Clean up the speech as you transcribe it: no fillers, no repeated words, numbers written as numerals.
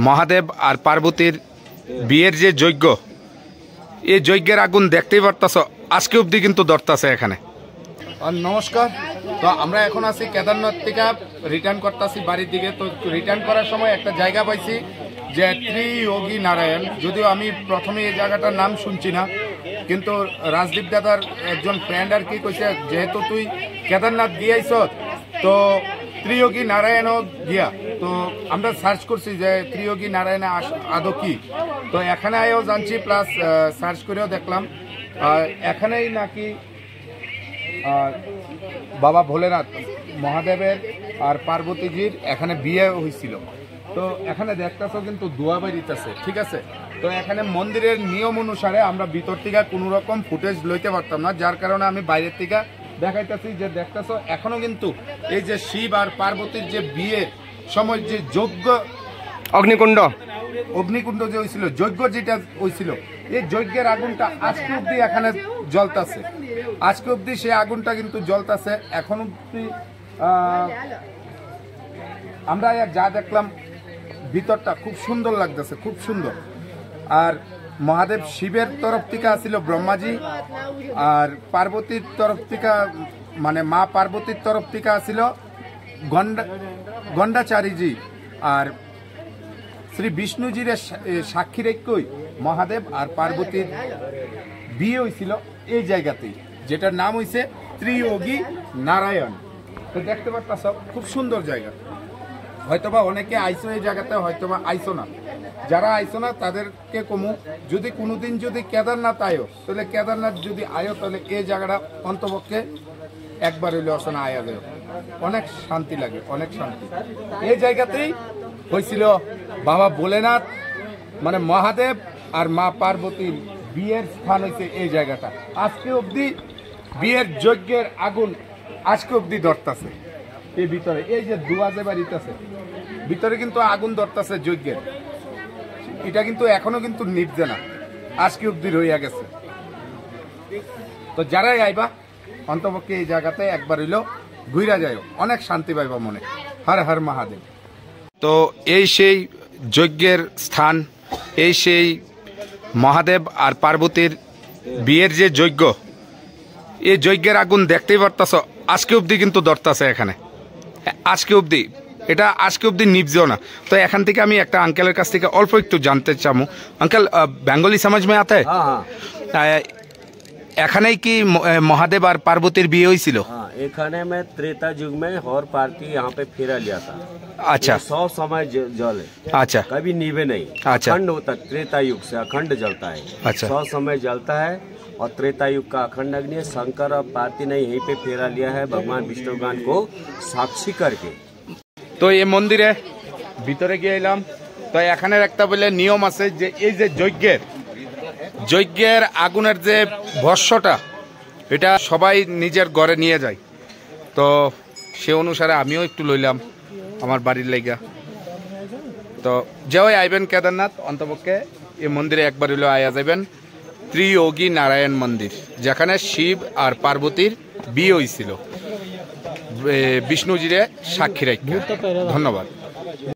মহাদেব আর পার্বতীর বিয়ের যে যজ্ঞ, এই যজ্ঞের আগুন দেখতেই পারতাছ, আজকে অবধি কিন্তু ধরতাছে এখানে। নমস্কার, তো আমরা এখন আছি কেদারনাথ থেকে রিটার্ন করতেছি বাড়ির দিকে। তো রিটার্ন করার সময় একটা জায়গা পাইছি যে ত্রিয়োগী নারায়ণ। যদিও আমি প্রথমে এই জায়গাটার নাম শুনছি না, কিন্তু রাজদীপ দাদার একজন ফ্রেন্ড আর কি কইছে, যেহেতু তুই কেদারনাথ গিয়েছ তো ত্রিয়োগী নারায়ণও গিয়া। তো আমরা সার্চ করছি যে ত্রিয়োগী নারায়ণ আদৌ কি। তো এখানে আয়ও জানছি, প্লাস সার্চ করেও দেখলাম এখানেই নাকি বাবা ভোলেনাথ মহাদেবের আর পার্বতীজির এখানে বিয়ে হয়েছিল। তো এখানে দেখতেছ কিন্তু দোয়া বেরিতেছে, ঠিক আছে। তো এখানে মন্দিরের নিয়ম অনুসারে আমরা ভিতর থেকে কোনো রকম ফুটেজ লইতে পারতাম না, যার কারণে আমি বাইরের থেকে দেখাইতেছি। যে দেখতেছ এখনো কিন্তু এই যে শিব আর পার্বতীর যে বিয়ের সময় যে যজ্ঞ অগ্নিকুণ্ড যে হয়েছিল, যজ্ঞ যেটা হয়েছিল, এই যজ্ঞের আগুনটা আজকে অব্দি এখানে জ্বলতাছে। আজকে অব্দি সেই আগুনটা কিন্তু জ্বলতাছে এখন অব্দি। আমরা যা দেখলাম ভিতরটা খুব সুন্দর লাগতেছে, খুব সুন্দর। আর মহাদেব শিবের তরফ থেকে আসছিল ব্রহ্মাজি, আর পার্বতীর তরফ থেকে মানে মা পার্বতীর তরফ থেকে আসছিল গন্ডাচারীজি, আর শ্রী বিষ্ণুজির সাক্ষী রেখেই মহাদেব আর পার্বতীর বিয়ে হয়েছিল এই জায়গাতেই, যেটার নাম হয়েছে ত্রিয়োগী নারায়ণ। তো দেখতে পাচ্ছ খুব সুন্দর জায়গা। হয়তোবা অনেকে আইসো এই জায়গাতে, হয়তোবা আইসো না। যারা আইসো না তাদেরকে কমু, যদি কোনোদিন যদি কেদারনাথ আয়ো, তাহলে কেদারনাথ যদি আয়ো তাহলে এই জায়গাটা অন্তপক্ষে একবার হইলে অসনা আয়া যায়। অনেক শান্তি লাগে, অনেক শান্তি। এই জায়গাতেই হয়েছিল বাবা ভোলেনাথ মানে মহাদেব আর মা পার্বতীর বিয়ের স্থান হয়েছে এই জায়গাটা। আজকে অবধি বিয়ের যজ্ঞের আগুন আজকে অবধি ধরতাছে এই ভিতরে। এই যে ধোঁয়া যে বাড়িতেছে ভিতরে কিন্তু আগুন ধরতাছে যজ্ঞের, এটা কিন্তু এখনো কিন্তু নিভছে না, আজকে অবধি রইয়া গেছে। তো যারাই আইবা অন্তপক্ষে এই জায়গাতে একবার হইলো ঘুরা যায়, অনেক শান্তি পাইবা মনে। হর হর মহাদেব। তো এই সেই যজ্ঞের স্থান, এই সেই মহাদেব আর পার্বতীর বিয়ের যে যজ্ঞ, এই যজ্ঞের আগুন দেখতেই পারতাছ, আজকে অবধি কিন্তু ধরতাছে এখানে, আজকে অবধি। এটা আজকে অবধি নিভছেও না। তো এখান থেকে আমি একটা আঙ্কেলের কাছ থেকে অল্প একটু জানতে চাবো। আঙ্কেল, বেঙ্গলি সমাজ মে আতে এখানেই কি মহাদেব আর পার্বতীর বিয়ে হয়েছিল? এখানে में त्रेता युग में हर पार्टी यहाँ पे फेरा लिया था। अच्छा, 100 समय जले, अच्छा, कभी नीवे नहीं, अच्छा, अखंड होता, त्रेता युग से अखंड जलता है। अच्छा, 100 समय जलता है और त्रेता युग का अखंड अग्नि है। शंकर और पार्वती ने यहीं पे फेरा लिया है भगवान विष्णुगान को साक्षी करके। তো এই মন্দিরে ভিতরে গিয়ে এলাম। তো এখানের একটা বলে নিয়ম আছে যে এই যে যজ্ঞের আগুনের যে ভস্যটা, এটা সবাই নিজের ঘরে নিয়ে যায়। তো সে অনুসারে আমিও একটু লইলাম আমার বাড়ির লাইগা। তো যেও আইবেন কেদারনাথ অন্তপক্ষে এই মন্দিরে একবার হইলেও আয়া যাবেন। ত্রিয়োগী নারায়ণ মন্দির, যেখানে শিব আর পার্বতীর বিয়ে হয়েছিল বিষ্ণুজিরে সাক্ষী রাখি। ধন্যবাদ।